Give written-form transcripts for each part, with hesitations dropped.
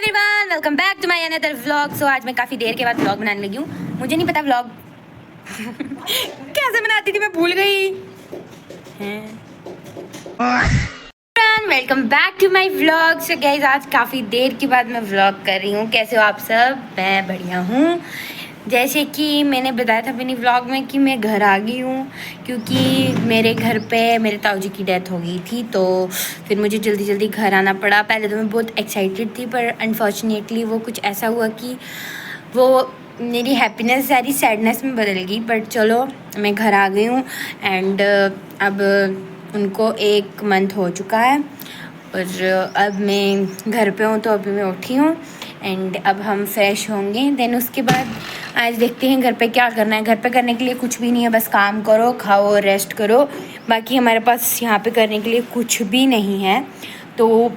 Everyone, welcome back to my another vlog. So आज मैं काफ़ी देर के बाद व्लॉग बनाने लगी हूँ। मुझे नहीं पता व्लॉग कैसे बनाती थी, मैं भूल गई। Welcome back to my vlog. So guys, आज काफ़ी देर के बाद मैं व्लॉग कर रही हूँ। कैसे हो आप सब? मैं बढ़िया हूँ। जैसे कि मैंने बताया था अपनी व्लॉग में कि मैं घर आ गई हूँ, क्योंकि मेरे घर पे मेरे ताऊ जी की डेथ हो गई थी, तो फिर मुझे जल्दी जल्दी घर आना पड़ा। पहले तो मैं बहुत एक्साइटेड थी, पर अनफॉर्चुनेटली वो कुछ ऐसा हुआ कि वो मेरी हैप्पीनेस सारी सैडनेस में बदल गई। बट चलो, मैं घर आ गई हूँ एंड अब उनको 1 मंथ हो चुका है और अब मैं घर पे हूँ। तो अभी मैं उठी हूँ एंड अब हम फ्रेश होंगे। देन उसके बाद आज देखते हैं घर पे क्या करना है। घर पे करने के लिए कुछ भी नहीं है, बस काम करो, खाओ, रेस्ट करो। बाकी हमारे पास यहाँ पे करने के लिए कुछ भी नहीं है। तो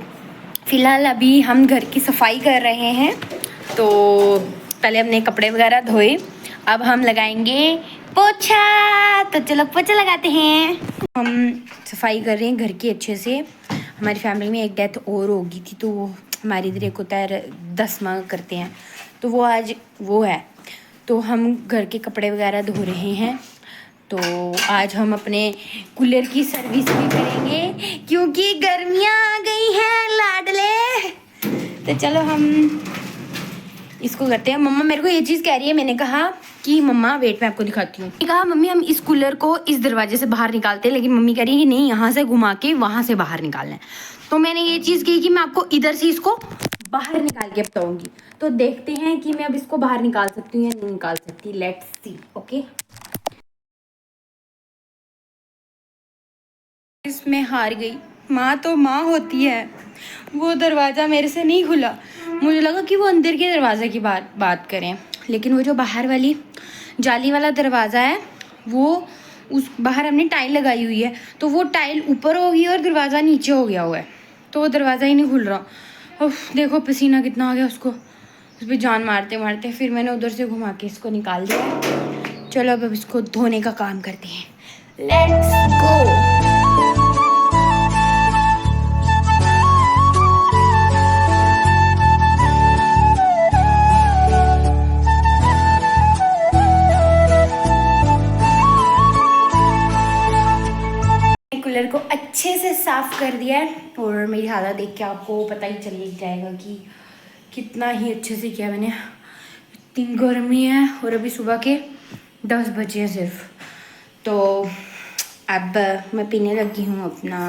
फ़िलहाल अभी हम घर की सफाई कर रहे हैं। तो पहले हमने कपड़े वगैरह धोए, अब हम लगाएंगे पोछा। तो चलो पोछा लगाते हैं। हम सफाई कर रहे हैं घर की अच्छे से। हमारी फैमिली में एक डेथ और हो गई थी, तो वो हमारे इधर एक होता है 10वां करते हैं, तो वो आज वो है। तो हम घर के कपड़े वगैरह धो रहे हैं। तो आज हम अपने कूलर की सर्विस भी करेंगे, क्योंकि गर्मियाँ आ गई हैं लाडले। तो चलो हम इसको करते हैं। मम्मा मेरे को ये चीज़ कह रही है, मैंने कहा कि मम्मा वेट मैं आपको दिखाती हूँ। मैंने कहा मम्मी हम इस कूलर को इस दरवाजे से बाहर निकालते हैं, लेकिन मम्मी कह रही है नहीं, यहाँ से घुमा के वहाँ से बाहर निकालना है। तो मैंने ये चीज़ की कि मैं आपको इधर से इसको बाहर निकाल के बताऊँगी। तो देखते हैं कि मैं अब इसको बाहर निकाल सकती हूँ या नहीं निकाल सकती। Let's see. ओके, इसमें हार गई। माँ तो माँ होती है। वो दरवाज़ा मेरे से नहीं खुला। मुझे लगा कि वो अंदर के दरवाजे की बात करें, लेकिन वो जो बाहर वाली जाली वाला दरवाज़ा है, वो उस बाहर हमने टाइल लगाई हुई है, तो वो टाइल ऊपर हो गई और दरवाज़ा नीचे हो गया हुआ है, तो वो दरवाज़ा ही नहीं खुल रहा। उफ, देखो पसीना कितना आ गया उसको, उस पर जान मारते मारते। फिर मैंने उधर से घुमा के इसको निकाल दिया। चलो अब इसको धोने का काम करते हैं। Let's go. कूलर को अच्छे से साफ़ कर दिया है और मेरी हालत देख के आपको पता ही चल जाएगा कि कितना ही अच्छे से किया मैंने। इतनी गर्मी है और अभी सुबह के 10 बजे हैं सिर्फ। तो अब मैं पीने लगी हूँ अपना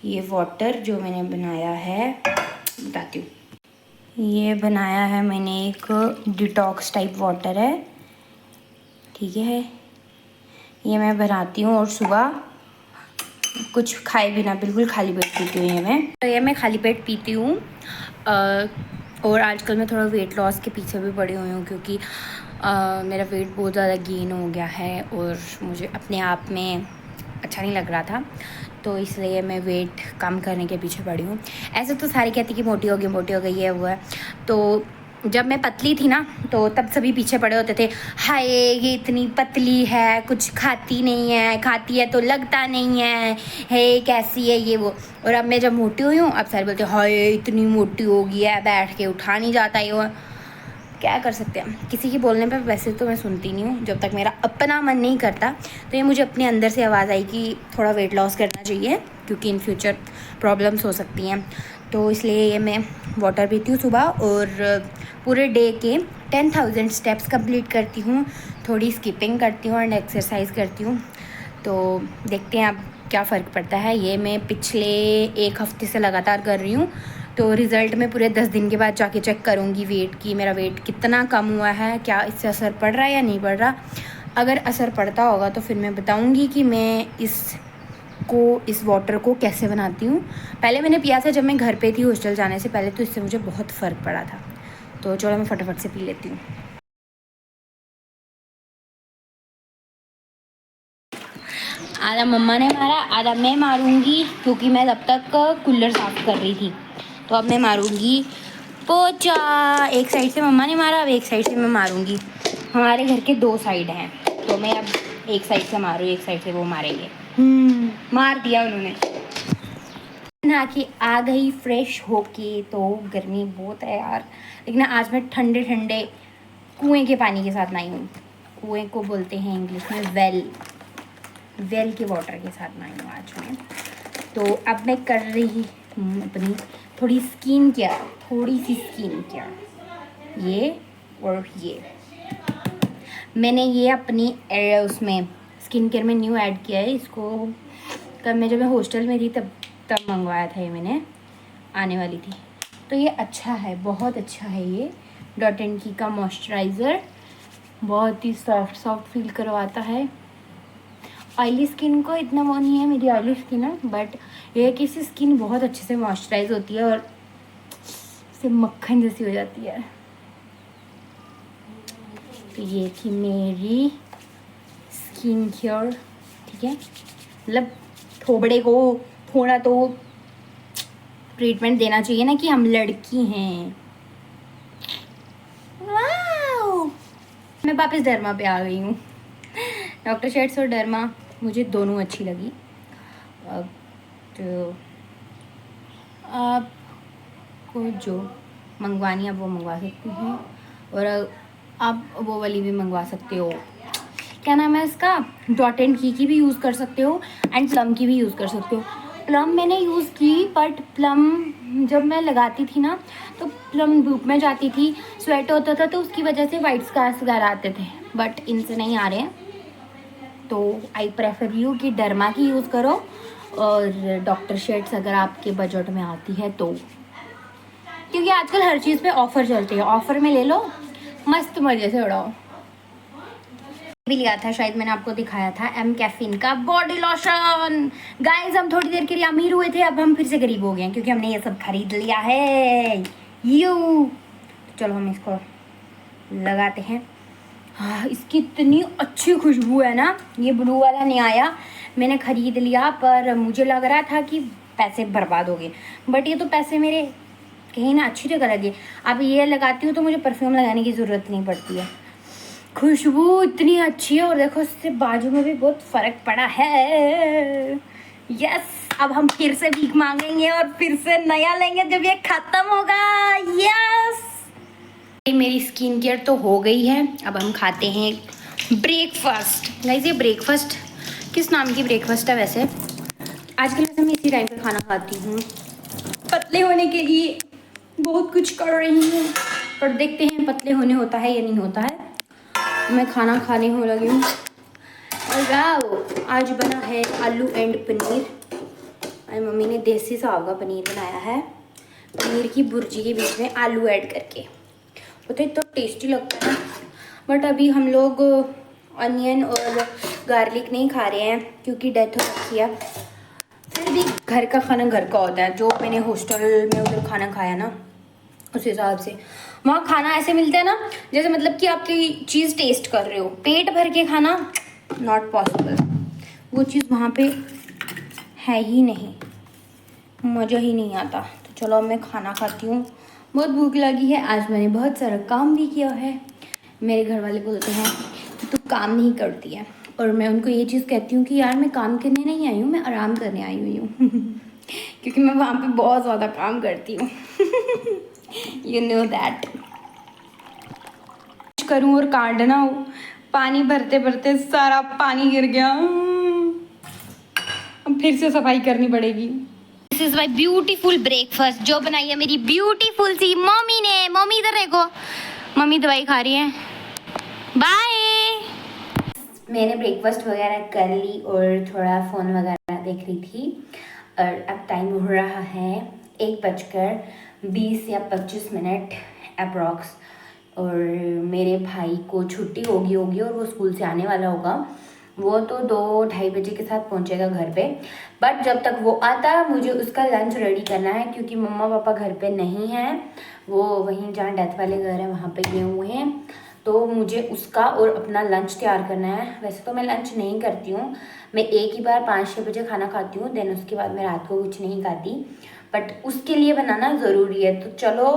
ये वाटर जो मैंने बनाया है, बताती हूँ। ये बनाया है मैंने, एक डिटॉक्स टाइप वाटर है, ठीक है। ये मैं बनाती हूँ और सुबह कुछ खाए बिना बिल्कुल खाली पेट पीती हूँ ये मैं। तो ये मैं खाली पेट पीती हूँ। और आजकल मैं थोड़ा वेट लॉस के पीछे भी पड़ी हुई हूँ, क्योंकि मेरा वेट बहुत ज़्यादा गेन हो गया है और मुझे अपने आप में अच्छा नहीं लग रहा था, तो इसलिए मैं वेट कम करने के पीछे पड़ी हूँ। ऐसे तो सारे कहती कि मोटी हो गई, ये हुआ है। तो जब मैं पतली थी ना, तो तब सभी पीछे पड़े होते थे, हाय ये इतनी पतली है, कुछ खाती नहीं है, खाती है तो लगता नहीं है कैसी है ये वो। और अब मैं जब मोटी हुई हूँ, अब सारे बोलते हैं हाय इतनी मोटी हो गई है, बैठ के उठा नहीं जाता ये वो। क्या कर सकते हैं, किसी के बोलने पे वैसे तो मैं सुनती नहीं हूँ जब तक मेरा अपना मन नहीं करता। तो ये मुझे अपने अंदर से आवाज़ आई कि थोड़ा वेट लॉस करना चाहिए, क्योंकि इन फ्यूचर प्रॉब्लम्स हो सकती हैं। तो इसलिए ये मैं वाटर पीती हूँ सुबह और पूरे डे के 10,000 स्टेप्स कंप्लीट करती हूँ। थोड़ी स्किपिंग करती हूँ एंड एक्सरसाइज करती हूँ। तो देखते हैं अब क्या फ़र्क पड़ता है। ये मैं पिछले 1 हफ्ते से लगातार कर रही हूँ, तो रिज़ल्ट मैं पूरे 10 दिन के बाद जाके चेक करूँगी वेट की, मेरा वेट कितना कम हुआ है, क्या इससे असर पड़ रहा है या नहीं पड़ रहा। अगर असर पड़ता होगा तो फिर मैं बताऊँगी कि मैं इस वाटर को कैसे बनाती हूँ। पहले मैंने पिया था जब मैं घर पे थी हॉस्टल जाने से पहले, तो इससे मुझे बहुत फ़र्क पड़ा था। तो चलो मैं फटाफट से पी लेती हूँ। आधा मम्मा ने मारा, आधा मैं मारूंगी, क्योंकि मैं तब तक कूलर साफ़ कर रही थी। तो अब मैं मारूंगी पोछा। एक साइड से मम्मा ने मारा, अब एक साइड से मैं मारूंगी। हमारे घर के 2 साइड हैं, तो मैं अब एक साइड से मारूँ, एक साइड से वो मारेंगे। मार दिया उन्होंने। नहा के आ गई फ्रेश होके। तो गर्मी बहुत है यार, लेकिन आज मैं ठंडे ठंडे कुएं के पानी के साथ नहाई हूँ। कुएं को बोलते हैं इंग्लिश में वेल, वेल के वाटर के साथ नहाई हूँ आज मैं। तो अब मैं कर रही हूँ अपनी थोड़ी स्किन केयर, थोड़ी सी स्किन केयर। ये और ये मैंने ये अपनी उसमें स्किन केयर में न्यू ऐड किया है इसको। जब मैं हॉस्टल में थी तब मंगवाया था ये मैंने, आने वाली थी। तो ये अच्छा है, बहुत अच्छा है ये डॉट एंड की का मॉइस्चराइज़र। बहुत ही सॉफ्ट फील करवाता है। ऑयली स्किन को इतना वो नहीं है, मेरी ऑयली स्किन है, बट ये है कि इसकी स्किन बहुत अच्छे से मॉइस्चराइज होती है और से मक्खन जैसी हो जाती है। तो ये थी मेरी स्किन केयर, ठीक है। मतलब थोबड़े को थोड़ा तो ट्रीटमेंट देना चाहिए ना कि हम लड़की हैं। वाओ, मैं वापस डर्मा पे आ गई हूँ। डॉक्टर शेड्स और डर्मा मुझे दोनों अच्छी लगी। तो आपको जो मंगवानी है वो मंगवा सकती हैं, और आप वो वाली भी मंगवा सकते हो, क्या नाम है इसका, डॉट एंड की भी यूज़ कर सकते हो एंड प्लम की भी यूज़ कर सकते हो। प्लम मैंने यूज़ की, बट प्लम जब मैं लगाती थी ना तो प्लम धूप में जाती थी, स्वेट होता था, तो उसकी वजह से वाइट स्कार्स वगैरह आते थे, बट इनसे नहीं आ रहे हैं। तो आई प्रेफर यू कि डर्मा की यूज़ करो, और डॉक्टर शेड्स अगर आपके बजट में आती है तो, क्योंकि आजकल हर चीज़ पे ऑफ़र चलते हैं, ऑफ़र में ले लो, मस्त मज़े से उड़ाओ। भी लिया था, शायद मैंने आपको दिखाया था, एम कैफीन का बॉडी लोशन। गाइस हम थोड़ी देर के लिए अमीर हुए थे, अब हम फिर से गरीब हो गए हैं क्योंकि हमने ये सब खरीद लिया है। चलो हम इसको लगाते हैं। हाँ, इसकी इतनी अच्छी खुशबू है ना। ये ब्लू वाला नहीं आया, मैंने ख़रीद लिया, पर मुझे लग रहा था कि पैसे बर्बाद हो गए, बट ये तो पैसे मेरे कहीं ना अच्छी जगह लगे। अब ये लगाती हूँ तो मुझे परफ्यूम लगाने की ज़रूरत नहीं पड़ती है, खुशबू इतनी अच्छी है। और देखो इससे बाजू में भी बहुत फ़र्क पड़ा है। यस, अब हम फिर से भीख मांगेंगे और फिर से नया लेंगे जब ये ख़त्म होगा। यस, मेरी स्किन केयर तो हो गई है, अब हम खाते हैं ब्रेकफास्ट। गाइस ये ब्रेकफास्ट किस नाम की ब्रेकफास्ट है वैसे? आजकल वैसे मैं इसी टाइम पे खाना खाती हूँ, पतले होने के लिए बहुत कुछ कर रही हूँ, पर देखते हैं पतले होने होता है या नहीं होता है। मैं खाना खाने हो लगी हूँ। और वाओ, आज बना है आलू एंड पनीर। मेरी मम्मी ने देसी साव का पनीर बनाया है, पनीर की भुर्जी के बीच में आलू ऐड करके। वो तो इतना टेस्टी लगता है, बट अभी हम लोग अनियन और गार्लिक नहीं खा रहे हैं क्योंकि डेथ हो रखी है। फिर भी घर का खाना घर का होता है। जो मैंने हॉस्टल में उधर खाना खाया ना, उस हिसाब से वहाँ खाना ऐसे मिलता है ना जैसे मतलब कि आपकी चीज़ टेस्ट कर रहे हो। पेट भर के खाना नॉट पॉसिबल, वो चीज़ वहाँ पे है ही नहीं, मज़ा ही नहीं आता। तो चलो अब मैं खाना खाती हूँ, बहुत भूख लगी है। आज मैंने बहुत सारा काम भी किया है। मेरे घर वाले बोलते हैं कि तू काम नहीं करती है, और मैं उनको ये चीज़ कहती हूँ कि यार मैं काम करने नहीं आई हूँ, मैं आराम करने आई हुई हूँ। क्योंकि मैं वहाँ पे बहुत ज़्यादा काम करती हूँ। You know that. करूँ और काटना हो, पानी भरते भरते सारा पानी गिर गया, अब फिर से सफाई करनी पड़ेगी। This is my beautiful breakfast जो बनाई है मेरी ब्यूटीफुल सी मम्मी ने। मम्मी इधर देखो, मम्मी दवाई खा रही है। बाय। मैंने ब्रेकफास्ट वगैरह कर ली और थोड़ा फ़ोन वगैरह देख रही थी, और अब टाइम हो रहा है 1:20 या 25 अप्रॉक्स। और मेरे भाई को छुट्टी होगी और वो स्कूल से आने वाला होगा। वो तो 2-2:30 बजे के साथ पहुंचेगा घर पे, बट जब तक वो आता मुझे उसका लंच रेडी करना है, क्योंकि मम्मा पापा घर पे नहीं हैं, वो वहीं जहाँ डेथ वाले घर है वहाँ पे गए हुए हैं। तो मुझे उसका और अपना लंच तैयार करना है। वैसे तो मैं लंच नहीं करती हूँ, मैं एक ही बार 5-6 बजे खाना खाती हूँ, देन उसके बाद मैं रात को कुछ नहीं खाती, बट उसके लिए बनाना ज़रूरी है। तो चलो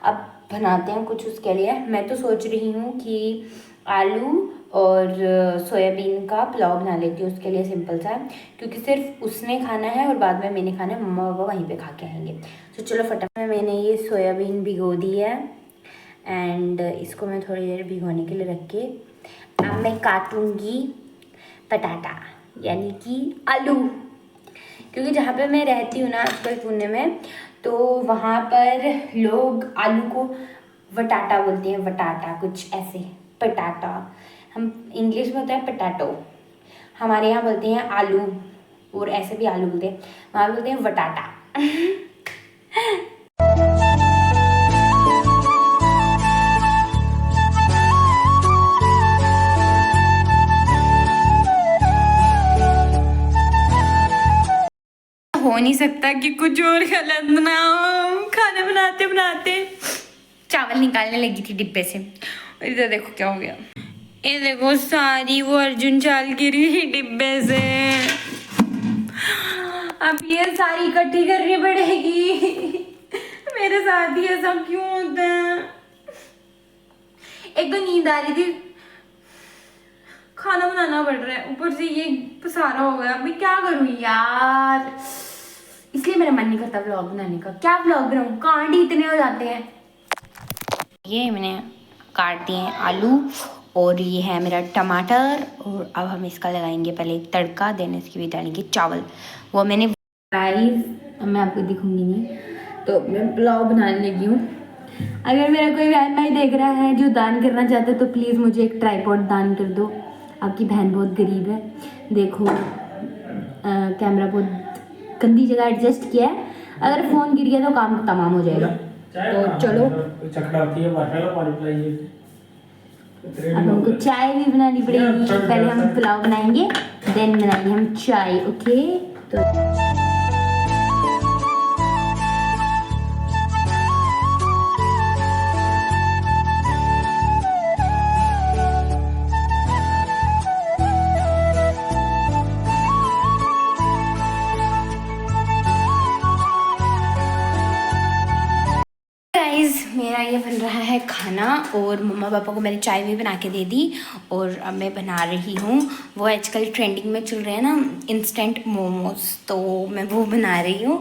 अब बनाते हैं कुछ उसके लिए। मैं तो सोच रही हूँ कि आलू और सोयाबीन का पुलाव बना लेती हूँ उसके लिए, सिंपल सा, क्योंकि सिर्फ उसने खाना है और बाद में मैंने खाना है, मम्मा पापा वहीं पे खा के आएंगे। तो चलो फटाफट मैंने ये सोयाबीन भिगो दी है एंड इसको मैं थोड़ी देर भिगोने के लिए रख के अब मैं काटूँगी पटाटा यानी कि आलू, क्योंकि जहाँ पे मैं रहती हूँ ना आजकल पुणे में, तो वहाँ पर लोग आलू को वटाटा बोलते हैं, वटाटा कुछ ऐसे, पटाटा हम इंग्लिश में होता है पटाटो, हमारे यहाँ बोलते हैं आलू, और ऐसे भी आलू बोलते हैं, वहाँ बोलते हैं वटाटा। हो नहीं सकता कि कुछ और गलत ना हो, खाना बनाते बनाते चावल निकालने लगी थी डिब्बे से, और इधर देखो क्या हो गया, ये देखो सारी वो अर्जुन चाल गिरी डिब्बे से, अब ये सारी इकट्ठी करनी पड़ेगी। मेरे साथ ही ऐसा क्यों होता है, एक तो नींद आ रही थी, खाना बनाना पड़ रहा है, ऊपर से ये सारा हो गया, अभी क्या करूं यार, इसलिए मेरा मन नहीं करता व्लॉग बनाने का। क्या व्लॉग बनाऊं, कांड ही इतने हो जाते हैं। ये मैंने काट दिए हैं आलू और ये है मेरा टमाटर, और अब हम इसका लगाएंगे पहले एक तड़का, देन इसके भी डालेंगे चावल। वो मैंने राइस, अब मैं आपको दिखूंगी नहीं, तो मैं पुलाव बनाने लगी हूँ। अगर मेरा कोई बहन भाई देख रहा है जो दान करना चाहता है तो प्लीज़ मुझे एक ट्राइपॉड दान कर दो, आपकी बहन बहुत गरीब है। देखो कैमरा बहुत गंदी जगह एडजस्ट किया है, अगर फ़ोन गिर गया तो काम तमाम हो जाएगा। तो चलो अब हमको चाय भी बनानी पड़ेगी, पहले हम पुलाव बनाएंगे देन बनाएंगे हम चाय। ओके तो मेरा ये बन रहा है खाना, और मम्मा पापा को मैंने चाय भी बना के दे दी, और अब मैं बना रही हूँ वो आजकल ट्रेंडिंग में चल रहे हैं ना इंस्टेंट मोमोज, तो मैं वो बना रही हूँ।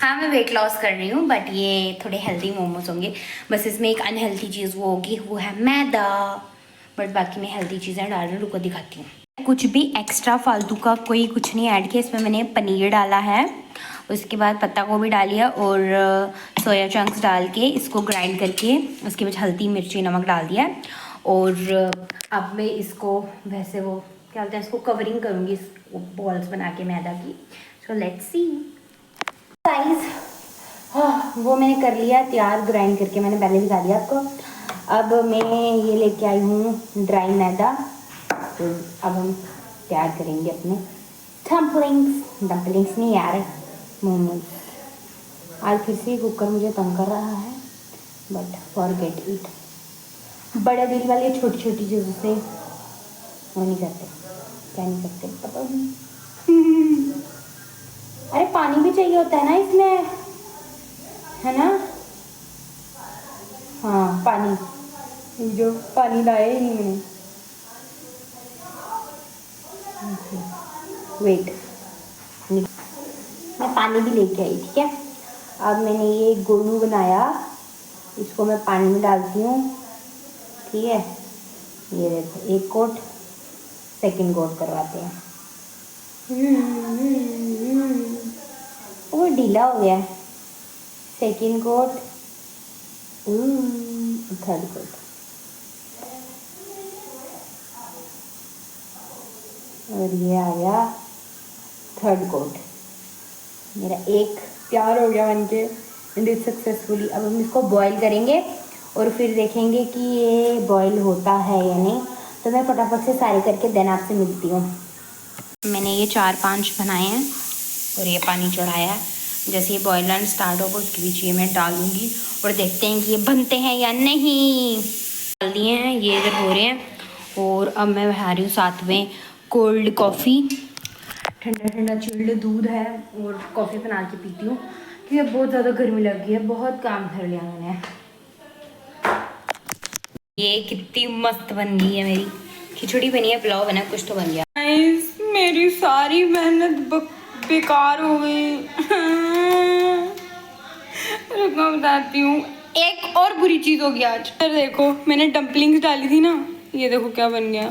हाँ मैं वेट लॉस कर रही हूँ, बट ये थोड़े हेल्दी मोमोज होंगे, बस इसमें एक अनहेल्दी चीज़ वो होगी, वो है मैदा, बट बाकी मैं हेल्दी चीज़ें डाल रही हूँ, रुको दिखाती हूँ। कुछ भी एक्स्ट्रा फालतू का कोई कुछ नहीं ऐड किया, इसमें मैंने पनीर डाला है, उसके बाद पत्ता गोभी डाली है और सोया चंक्स डाल के इसको ग्राइंड करके उसके बाद हल्दी मिर्ची नमक डाल दिया है, और अब मैं इसको वैसे वो क्या बोलते हैं इसको कवरिंग करूँगी इस बॉल्स बना के मैदा की। सो लेट्स सी गाइस, हाँ वो मैंने कर लिया तैयार, ग्राइंड करके मैंने पहले दिखा दिया आपको। अब मैं ये लेके आई हूँ ड्राई मैदा, तो अब हम तैयार करेंगे अपने डम्पलिंग्स नहीं यार मोमोज। आज फिर से कुकर मुझे तंग कर रहा है, बट फॉरगेट इट, बड़े दिल वाले छोटी छोटी चीज़ों से वो नहीं करते, क्या नहीं करते पता नहीं। अरे पानी भी चाहिए होता है ना इसमें, है ना, हाँ पानी, जो पानी लाए ही नहीं मैंने, वेट मैं पानी भी लेके आई, ठीक है। अब मैंने ये गोलू बनाया, इसको मैं पानी में डालती हूँ, ठीक है। ये देखो एक कोट, सेकंड कोट करवाते हैं, वो ढीला हो गया है, सेकंड कोट, थर्ड कोट, और ये आ गया थर्ड कोट। मेरा एक तैयार हो गया बनके एंड इट सक्सेसफुली। अब हम इसको बॉईल करेंगे और फिर देखेंगे कि ये बॉईल होता है या नहीं, तो मैं फटाफट से सारे करके देन आपसे मिलती हूँ। मैंने ये 4-5 बनाए हैं और ये पानी चढ़ाया है, जैसे ये बॉयलर स्टार्ट होगा उसके बीच ये मैं डालूँगी और देखते हैं कि ये बनते हैं या नहीं। डाल दिए हैं, ये इधर हो रहे हैं, और अब मैं बना रही हूँ साथ में कोल्ड कॉफ़ी, ठंडा ठंडा चिल्ड दूध है, और कॉफ़ी बना के पीती हूँ क्योंकि बहुत ज़्यादा गर्मी लग गई है, बहुत काम कर लिया मैंने। ये कितनी मस्त बन गई है मेरी खिचड़ी बनी है, पुलाव बना, कुछ तो बन गया। गाइस मेरी सारी मेहनत बेकार हो गई। रुको बताती हूँ। एक और बुरी चीज हो गई आज। फिर देखो मैंने डम्पलिंग्स डाली थी ना, ये देखो क्या बन गया।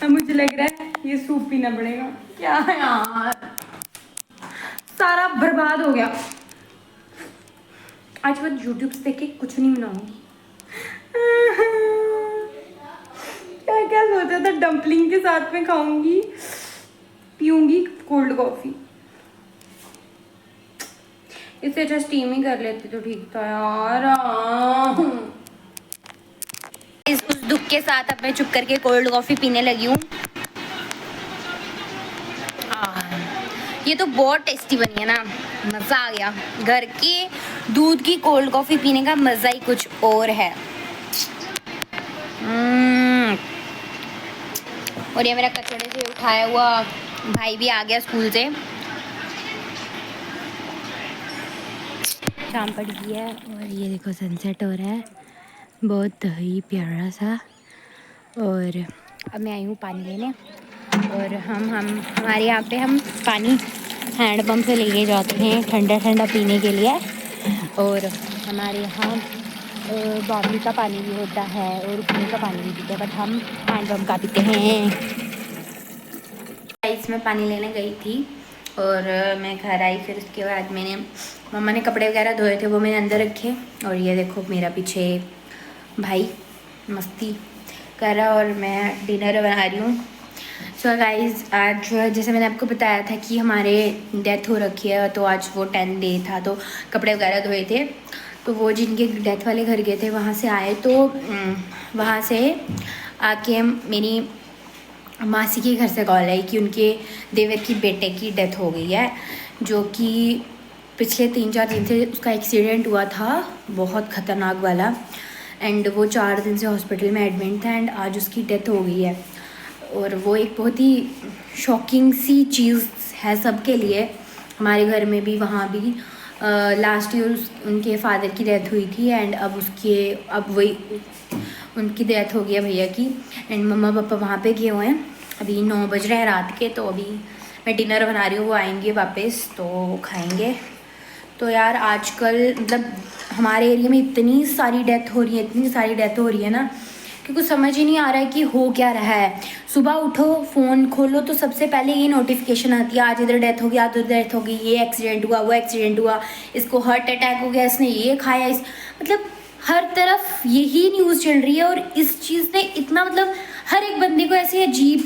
अब मुझे लग रहा है ये सूप पीना पड़ेगा। क्या है यार, सारा बर्बाद हो गया। आज मैं यूट्यूब से देख के कुछ नहीं बनाऊंगी। क्या क्या सोचा था, डम्पलिंग के साथ में खाऊंगी, पीऊंगी कोल्ड कॉफी। इससे अच्छा स्टीम ही कर लेती तो ठीक था यार। उस दुख के साथ अब मैं चुप करके कोल्ड कॉफी पीने लगी हूँ। ये तो बहुत टेस्टी बनी है ना, मज़ा आ गया। घर के दूध की कोल्ड कॉफ़ी पीने का मज़ा ही कुछ और है। और ये मेरा कचड़े से उठाया हुआ भाई भी आ गया स्कूल से। शाम पड़ गई है और ये देखो सनसेट हो रहा है, बहुत ही प्यारा सा। और अब मैं आई हूँ पानी लेने, और हमारे यहाँ पे हम पानी हैंडपम्प से लेके जाते हैं ठंडा ठंडा पीने के लिए। और हमारे यहाँ बावली का पानी भी होता है और कुएं का पानी भी पीते हैं, बट हम हैंडपम्प का पीते हैं। इसमें पानी लेने गई थी और मैं घर आई, फिर उसके बाद मैंने मम्मा ने कपड़े वगैरह धोए थे वो मैंने अंदर रखे। और ये देखो मेरा पीछे भाई मस्ती कर रहा और मैं डिनर बना रही हूँ। सो गाइज़ आज जैसे मैंने आपको बताया था कि हमारे डेथ हो रखी है, तो आज वो 10 डे था, तो कपड़े वगैरह धोए थे। तो वो जिनके डेथ वाले घर गए थे वहाँ से आए, तो वहाँ से आके मेरी मासी के घर से कॉल आई कि उनके देवर की बेटे की डेथ हो गई है, जो कि पिछले 3-4 दिन से उसका एक्सीडेंट हुआ था, बहुत ख़तरनाक वाला। एंड वो 4 दिन से हॉस्पिटल में एडमिट था एंड आज उसकी डेथ हो गई है। और वो एक बहुत ही शॉकिंग सी चीज़ है सबके लिए, हमारे घर में भी, वहाँ भी। लास्ट ईयर उनके फादर की डेथ हुई थी एंड अब वही उनकी डेथ हो गई है भैया की। एंड मम्मा पापा वहाँ पे गए हुए हैं, अभी 9 बज रहे हैं रात के। तो अभी मैं डिनर बना रही हूँ, वो आएंगे वापस तो खाएंगे। तो यार आजकल मतलब हमारे एरिया में इतनी सारी डेथ हो रही है ना कि कुछ समझ ही नहीं आ रहा है कि हो क्या रहा है। सुबह उठो फ़ोन खोलो तो सबसे पहले ये नोटिफिकेशन आती है, आज इधर डेथ हो गई, आज उधर डेथ हो गई, ये एक्सीडेंट हुआ, वो एक्सीडेंट हुआ, इसको हार्ट अटैक हो गया, इसने ये खाया, इस मतलब हर तरफ यही न्यूज़ चल रही है। और इस चीज़ ने इतना मतलब हर एक बंदे को ऐसे अजीब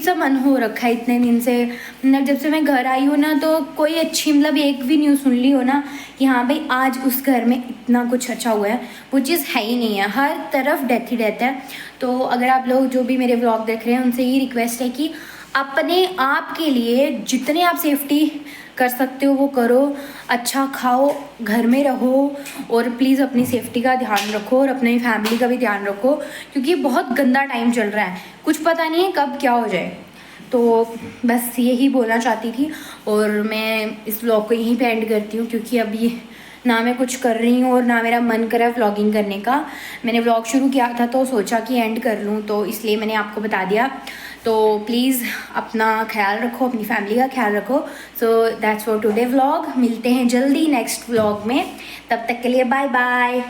सा मन हो रखा है इतने दिन से। मतलब जब से मैं घर आई हूँ ना, तो कोई अच्छी मतलब एक भी न्यूज़ सुन ली हो ना कि हाँ भाई आज उस घर में इतना कुछ अच्छा हुआ है, वो चीज़ है ही नहीं है। हर तरफ डेथ ही डेथ है। तो अगर आप लोग जो भी मेरे व्लॉग देख रहे हैं उनसे ये रिक्वेस्ट है कि अपने आप के लिए जितने आप सेफ्टी कर सकते हो वो करो, अच्छा खाओ, घर में रहो और प्लीज़ अपनी सेफ्टी का ध्यान रखो और अपनी फैमिली का भी ध्यान रखो, क्योंकि बहुत गंदा टाइम चल रहा है, कुछ पता नहीं है कब क्या हो जाए। तो बस यही बोलना चाहती थी और मैं इस व्लॉग को यहीं पे एंड करती हूँ, क्योंकि अभी ना मैं कुछ कर रही हूँ और ना मेरा मन कर रहा है व्लॉगिंग करने का। मैंने व्लॉग शुरू किया था तो सोचा कि एंड कर लूँ, तो इसलिए मैंने आपको बता दिया। तो प्लीज़ अपना ख्याल रखो, अपनी फैमिली का ख्याल रखो। So that's for today vlog. मिलते हैं जल्दी नेक्स्ट व्लॉग में, तब तक के लिए बाय बाय।